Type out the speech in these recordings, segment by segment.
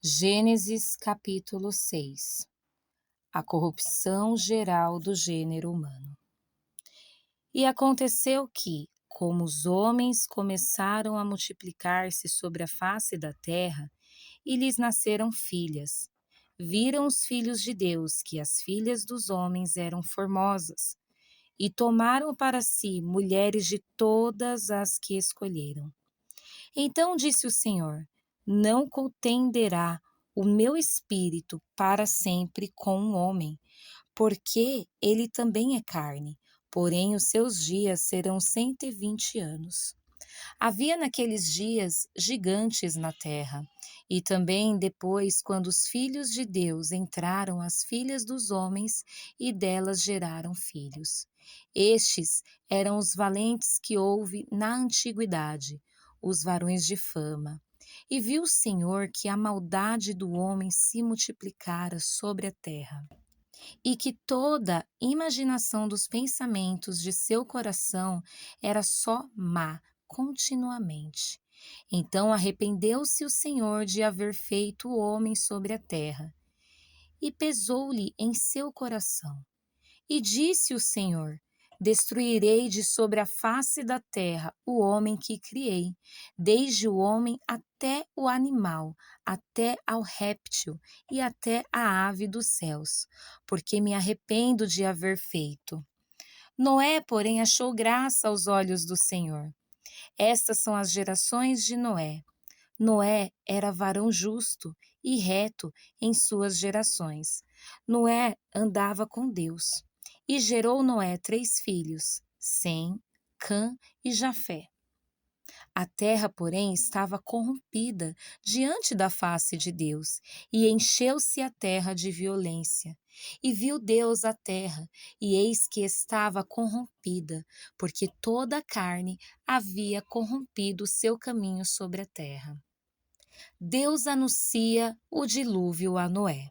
Gênesis capítulo 6. A corrupção geral do gênero humano. E aconteceu que, como os homens começaram a multiplicar-se sobre a face da terra, e lhes nasceram filhas, viram os filhos de Deus que as filhas dos homens eram formosas, e tomaram para si mulheres de todas as que escolheram. Então disse o Senhor: não contenderá o meu espírito para sempre com um homem, porque ele também é carne, porém os seus dias serão 120 anos. Havia naqueles dias gigantes na terra, e também depois, quando os filhos de Deus entraram as filhas dos homens, e delas geraram filhos. Estes eram os valentes que houve na antiguidade, os varões de fama. E viu o Senhor que a maldade do homem se multiplicara sobre a terra, e que toda imaginação dos pensamentos de seu coração era só má continuamente. Então arrependeu-se o Senhor de haver feito o homem sobre a terra, e pesou-lhe em seu coração. E disse o Senhor: destruirei de sobre a face da terra o homem que criei, desde o homem até o animal, até ao réptil e até a ave dos céus, porque me arrependo de haver feito. Noé, porém, achou graça aos olhos do Senhor. Estas são as gerações de Noé. Noé era varão justo e reto em suas gerações. Noé andava com Deus. E gerou Noé 3 filhos, Sem, Cã e Jafé. A terra, porém, estava corrompida diante da face de Deus, e encheu-se a terra de violência. E viu Deus a terra, e eis que estava corrompida, porque toda a carne havia corrompido seu caminho sobre a terra. Deus anuncia o dilúvio a Noé.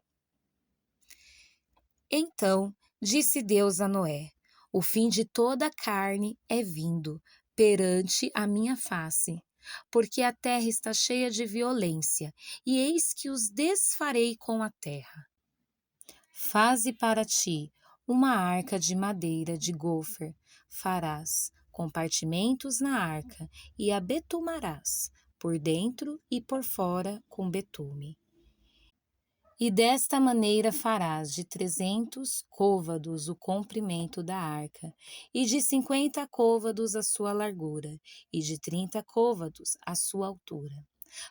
Então disse Deus a Noé: o fim de toda a carne é vindo perante a minha face, porque a terra está cheia de violência, e eis que os desfarei com a terra. Faze para ti uma arca de madeira de gofer, farás compartimentos na arca, e a betumarás, por dentro e por fora com betume. E desta maneira farás de 300 côvados o comprimento da arca, e de 50 côvados a sua largura, e de 30 côvados a sua altura.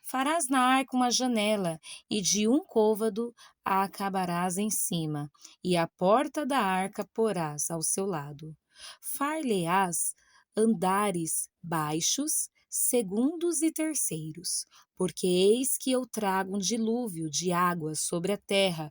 Farás na arca uma janela, e de 1 côvado a acabarás em cima, e a porta da arca porás ao seu lado. Far-lhe-ás andares baixos, segundos e terceiros, porque eis que eu trago um dilúvio de águas sobre a terra,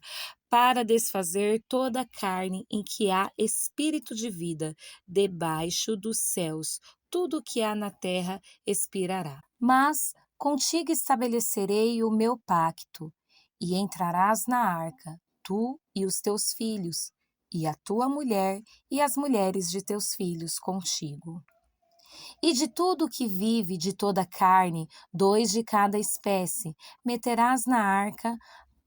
para desfazer toda a carne em que há espírito de vida, debaixo dos céus, tudo o que há na terra expirará. Mas contigo estabelecerei o meu pacto, e entrarás na arca, tu e os teus filhos, e a tua mulher e as mulheres de teus filhos contigo. E de tudo que vive, de toda carne, 2 de cada espécie, meterás na arca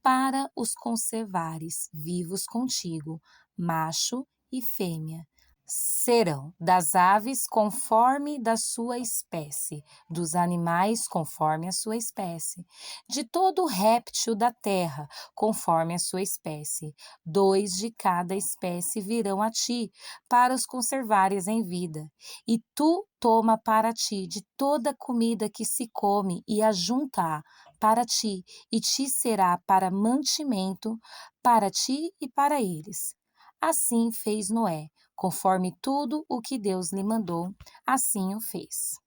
para os conservares vivos contigo, macho e fêmea. Serão das aves conforme da sua espécie, dos animais conforme a sua espécie, de todo réptil da terra conforme a sua espécie. 2 de cada espécie virão a ti, para os conservares em vida. E tu toma para ti de toda comida que se come e ajunta para ti, e te será para mantimento, para ti e para eles. Assim fez Noé, conforme tudo o que Deus lhe mandou, assim o fez.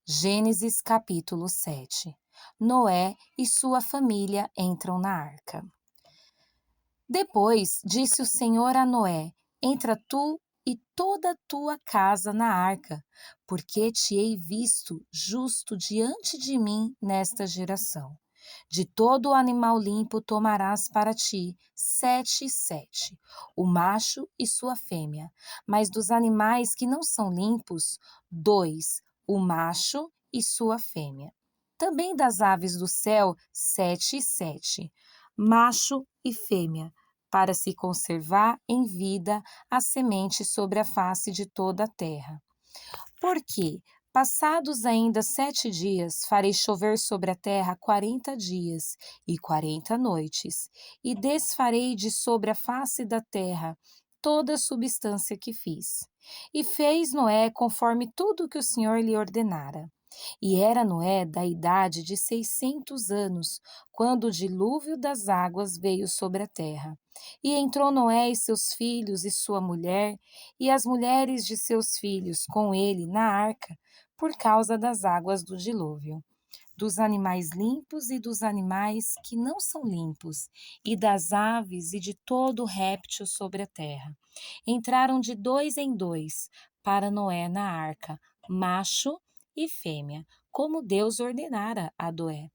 Gênesis capítulo 7. Noé e sua família entram na arca. Depois disse o Senhor a Noé: entra tu e toda a tua casa na arca, porque te hei visto justo diante de mim nesta geração. De todo o animal limpo tomarás para ti 7 e 7, o macho e sua fêmea, mas dos animais que não são limpos, 2, o macho e sua fêmea. Também das aves do céu, 7 e 7, macho e fêmea, para se conservar em vida a semente sobre a face de toda a terra. Porque, passados ainda 7 dias, farei chover sobre a terra 40 dias e 40 noites, e desfarei de sobre a face da terra toda a substância que fiz. E fez Noé conforme tudo o que o Senhor lhe ordenara. E era Noé da idade de 600 anos, quando o dilúvio das águas veio sobre a terra. E entrou Noé e seus filhos e sua mulher, e as mulheres de seus filhos com ele na arca, por causa das águas do dilúvio, dos animais limpos e dos animais que não são limpos, e das aves e de todo réptil sobre a terra. Entraram de 2 em 2 para Noé na arca, macho e fêmea, como Deus ordenara a Noé.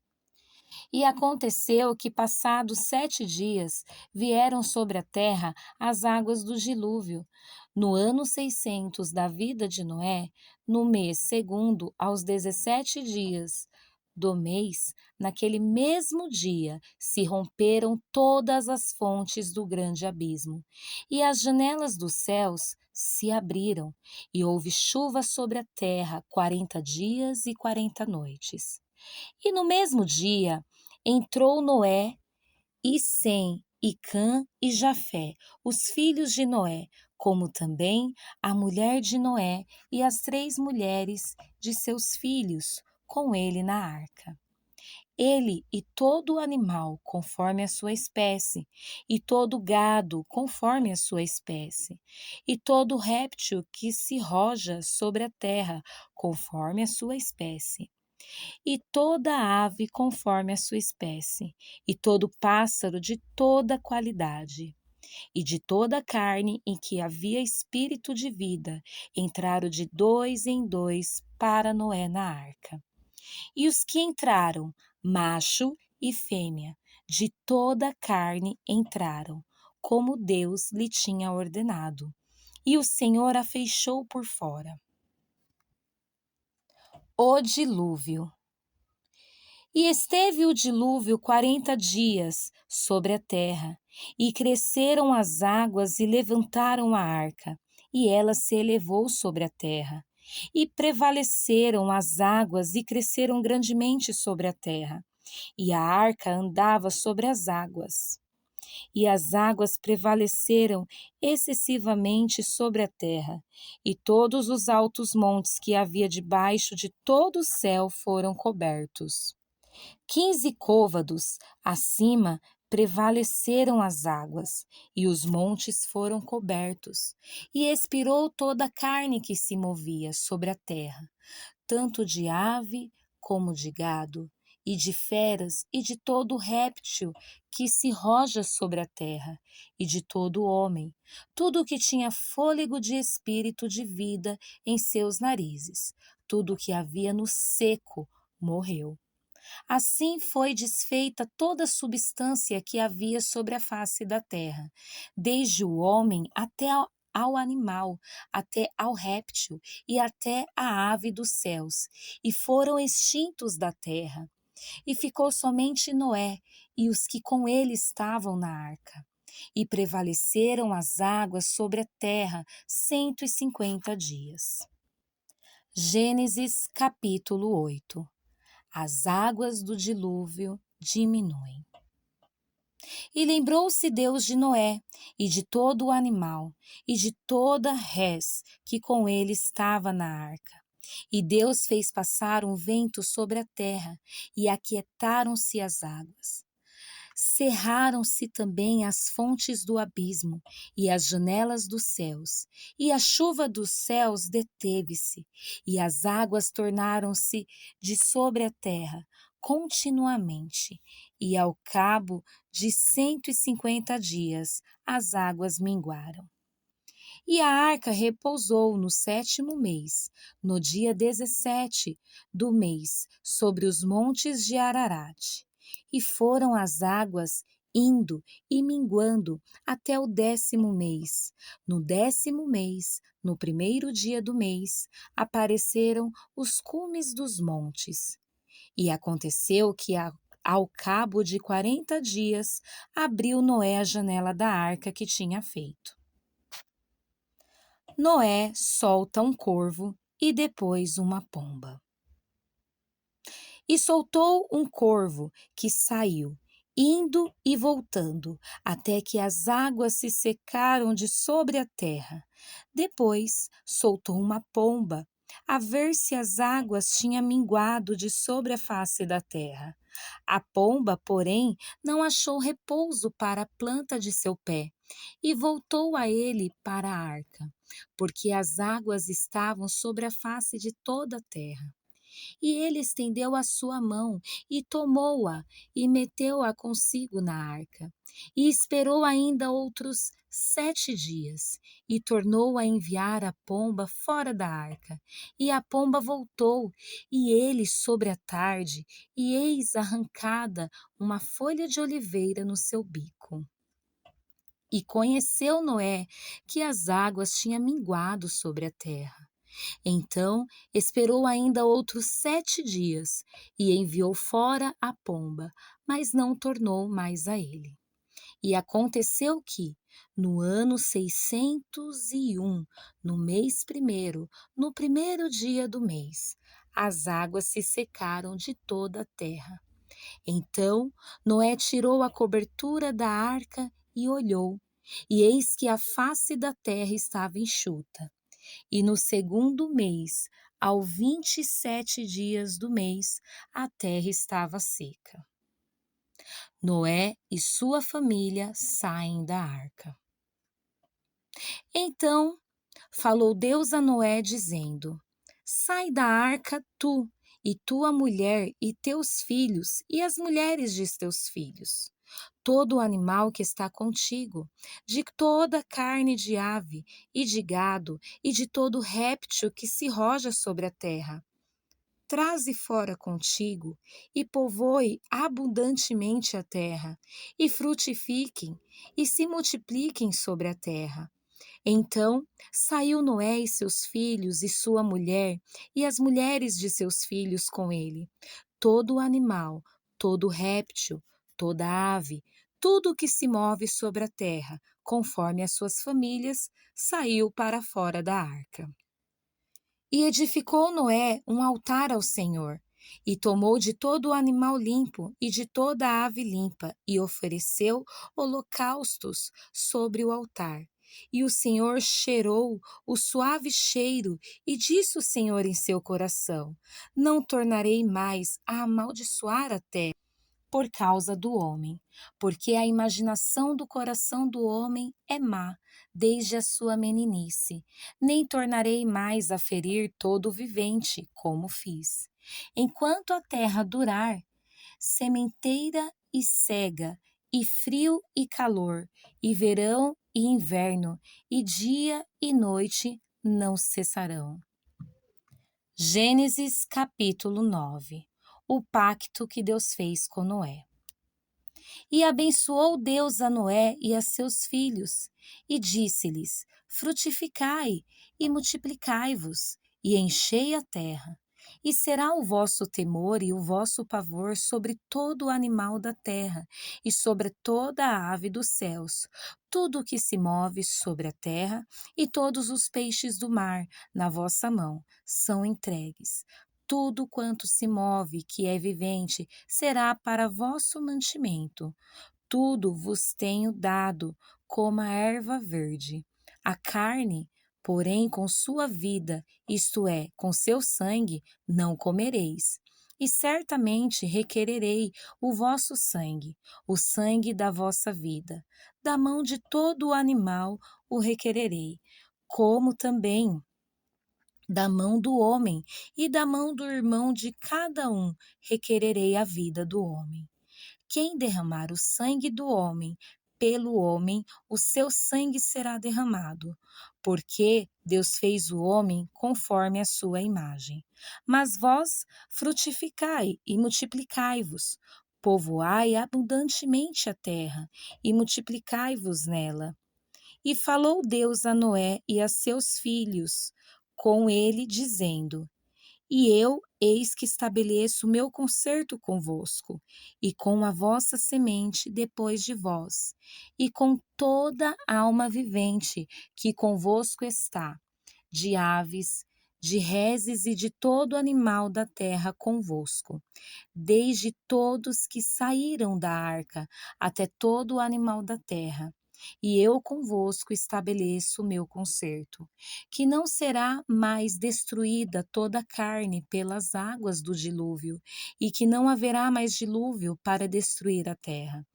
E aconteceu que, passados 7 dias, vieram sobre a terra as águas do dilúvio. No ano 600 da vida de Noé, no mês segundo, aos 17 dias do mês, naquele mesmo dia, se romperam todas as fontes do grande abismo, e as janelas dos céus se abriram, e houve chuva sobre a terra 40 dias e 40 noites. E no mesmo dia entrou Noé e Sem e Cã e Jafé, os filhos de Noé, como também a mulher de Noé e as 3 mulheres de seus filhos, com ele na arca. Ele e todo animal conforme a sua espécie, e todo gado conforme a sua espécie, e todo réptil que se roja sobre a terra conforme a sua espécie, e toda ave conforme a sua espécie, e todo pássaro de toda qualidade. E de toda a carne em que havia espírito de vida, entraram de 2 em 2 para Noé na arca. E os que entraram, macho e fêmea, de toda a carne entraram, como Deus lhe tinha ordenado. E o Senhor a fechou por fora. O dilúvio. E esteve o dilúvio 40 dias sobre a terra, e cresceram as águas e levantaram a arca, e ela se elevou sobre a terra. E prevaleceram as águas e cresceram grandemente sobre a terra, e a arca andava sobre as águas. E as águas prevaleceram excessivamente sobre a terra, e todos os altos montes que havia debaixo de todo o céu foram cobertos. 15 côvados acima prevaleceram as águas, e os montes foram cobertos, e expirou toda a carne que se movia sobre a terra, tanto de ave como de gado, e de feras, e de todo réptil que se roja sobre a terra, e de todo homem, tudo o que tinha fôlego de espírito de vida em seus narizes, tudo o que havia no seco morreu. Assim foi desfeita toda a substância que havia sobre a face da terra, desde o homem até ao animal, até ao réptil e até à ave dos céus, e foram extintos da terra. E ficou somente Noé e os que com ele estavam na arca. E prevaleceram as águas sobre a terra 150 dias. Gênesis capítulo 8. As águas do dilúvio diminuem. E lembrou-se Deus de Noé, e de todo o animal, e de toda res que com ele estava na arca. E Deus fez passar um vento sobre a terra, e aquietaram-se as águas. Cerraram-se também as fontes do abismo e as janelas dos céus, e a chuva dos céus deteve-se, e as águas tornaram-se de sobre a terra continuamente, e ao cabo de 150 dias as águas minguaram. E a arca repousou no 7º mês, no dia 17 do mês, sobre os montes de Ararat. E foram as águas indo e minguando até o 10º mês. No 10º mês, no 1º dia do mês, apareceram os cumes dos montes. E aconteceu que, ao cabo de 40 dias, abriu Noé a janela da arca que tinha feito. Noé solta um corvo e depois uma pomba. E soltou um corvo que saiu, indo e voltando, até que as águas se secaram de sobre a terra. Depois soltou uma pomba, a ver se as águas tinham minguado de sobre a face da terra. A pomba, porém, não achou repouso para a planta de seu pé, e voltou a ele para a arca, porque as águas estavam sobre a face de toda a terra. E ele estendeu a sua mão e tomou-a e meteu-a consigo na arca. E esperou ainda outros 7 dias e tornou a enviar a pomba fora da arca. E a pomba voltou, e ele sobre a tarde, e eis arrancada uma folha de oliveira no seu bico. E conheceu Noé que as águas tinham minguado sobre a terra. Então esperou ainda outros 7 dias e enviou fora a pomba, mas não tornou mais a ele. E aconteceu que, no ano 601, no mês primeiro, no primeiro dia do mês, as águas se secaram de toda a terra. Então Noé tirou a cobertura da arca e olhou, e eis que a face da terra estava enxuta. E no segundo mês, ao 27 dias do mês, a terra estava seca. Noé e sua família saem da arca. Então falou Deus a Noé, dizendo: Sai da arca tu, e tua mulher, e teus filhos, e as mulheres de teus filhos. Todo o animal que está contigo, de toda carne de ave e de gado, e de todo réptil que se roja sobre a terra. Traze fora contigo, e povoe abundantemente a terra, e frutifiquem, e se multipliquem sobre a terra. Então saiu Noé e seus filhos, e sua mulher, e as mulheres de seus filhos com ele. Todo animal, todo réptil, toda ave, tudo o que se move sobre a terra, conforme as suas famílias, saiu para fora da arca. E edificou Noé um altar ao Senhor, e tomou de todo o animal limpo e de toda a ave limpa, e ofereceu holocaustos sobre o altar. E o Senhor cheirou o suave cheiro, e disse o Senhor em seu coração: Não tornarei mais a amaldiçoar a terra por causa do homem, porque a imaginação do coração do homem é má, desde a sua meninice. Nem tornarei mais a ferir todo o vivente, como fiz. Enquanto a terra durar, sementeira e cega, e frio e calor, e verão e inverno, e dia e noite não cessarão. Gênesis capítulo 9. O pacto que Deus fez com Noé. E abençoou Deus a Noé e a seus filhos, e disse-lhes: Frutificai e multiplicai-vos, e enchei a terra. E será o vosso temor e o vosso pavor sobre todo o animal da terra, e sobre toda a ave dos céus, tudo o que se move sobre a terra, e todos os peixes do mar, na vossa mão, são entregues. Tudo quanto se move, que é vivente, será para vosso mantimento. Tudo vos tenho dado, como a erva verde. A carne, porém, com sua vida, isto é, com seu sangue, não comereis. E certamente requererei o vosso sangue, o sangue da vossa vida. Da mão de todo o animal o requererei, como também da mão do homem, e da mão do irmão de cada um requererei a vida do homem. Quem derramar o sangue do homem, pelo homem, o seu sangue será derramado, porque Deus fez o homem conforme a sua imagem. Mas vós frutificai e multiplicai-vos, povoai abundantemente a terra e multiplicai-vos nela. E falou Deus a Noé e a seus filhos com ele, dizendo: E eu eis que estabeleço o meu concerto convosco, e com a vossa semente depois de vós, e com toda alma vivente que convosco está, de aves, de reses e de todo animal da terra convosco, desde todos que saíram da arca até todo animal da terra. E eu convosco estabeleço o meu concerto, que não será mais destruída toda a carne pelas águas do dilúvio, e que não haverá mais dilúvio para destruir a terra.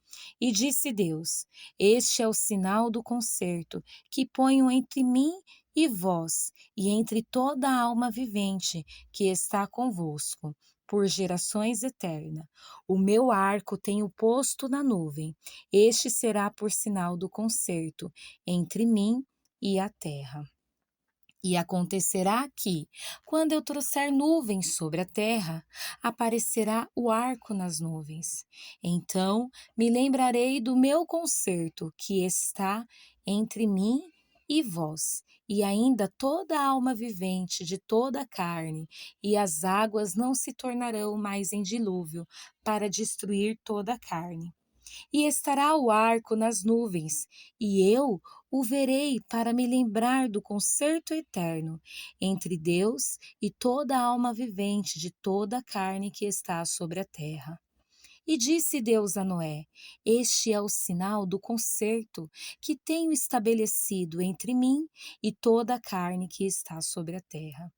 E disse Deus: Este é o sinal do concerto que ponho entre mim e vós, e entre toda a alma vivente que está convosco, por gerações eternas. O meu arco tenho posto na nuvem. Este será por sinal do concerto entre mim e a terra. E acontecerá que, quando eu trouxer nuvens sobre a terra, aparecerá o arco nas nuvens. Então me lembrarei do meu concerto que está entre mim e vós, e ainda toda alma vivente de toda a carne, e as águas não se tornarão mais em dilúvio para destruir toda a carne. E estará o arco nas nuvens, e eu o verei para me lembrar do concerto eterno entre Deus e toda a alma vivente de toda a carne que está sobre a terra. E disse Deus a Noé: Este é o sinal do concerto que tenho estabelecido entre mim e toda a carne que está sobre a terra.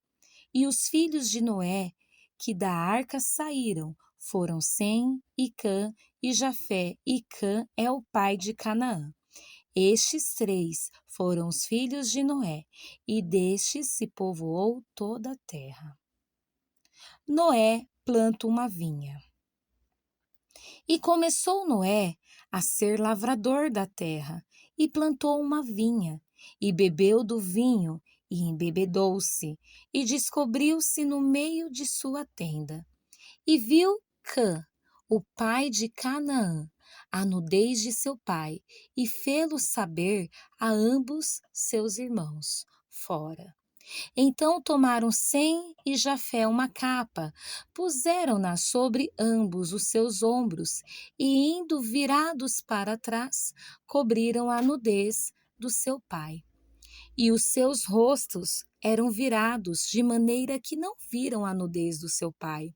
E os filhos de Noé, que da arca saíram, foram Sem e Cã e Jafé, e Cã é o pai de Canaã. Estes três foram os filhos de Noé, e destes se povoou toda a terra. Noé planta uma vinha. E começou Noé a ser lavrador da terra, e plantou uma vinha, e bebeu do vinho, e embebedou-se, e descobriu-se no meio de sua tenda. E viu Cã, o pai de Canaã, a nudez de seu pai, e fê-lo saber a ambos seus irmãos, fora. Então tomaram Sem e Jafé uma capa, puseram-na sobre ambos os seus ombros, e indo virados para trás, cobriram a nudez do seu pai. E os seus rostos eram virados, de maneira que não viram a nudez do seu pai.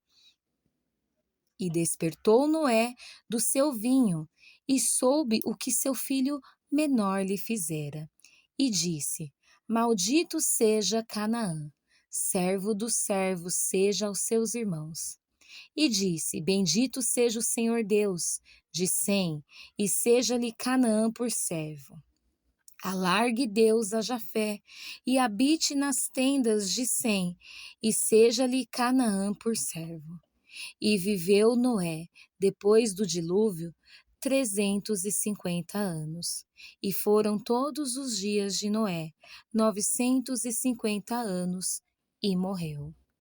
E despertou Noé do seu vinho, e soube o que seu filho menor lhe fizera. E disse: Maldito seja Canaã, servo dos servos seja aos seus irmãos. E disse: Bendito seja o Senhor Deus de Sem, e seja-lhe Canaã por servo. Alargue Deus a Jafé, e habite nas tendas de Sem, e seja-lhe Canaã por servo. E viveu Noé, depois do dilúvio, 350 anos. E foram todos os dias de Noé, 950 anos, e morreu.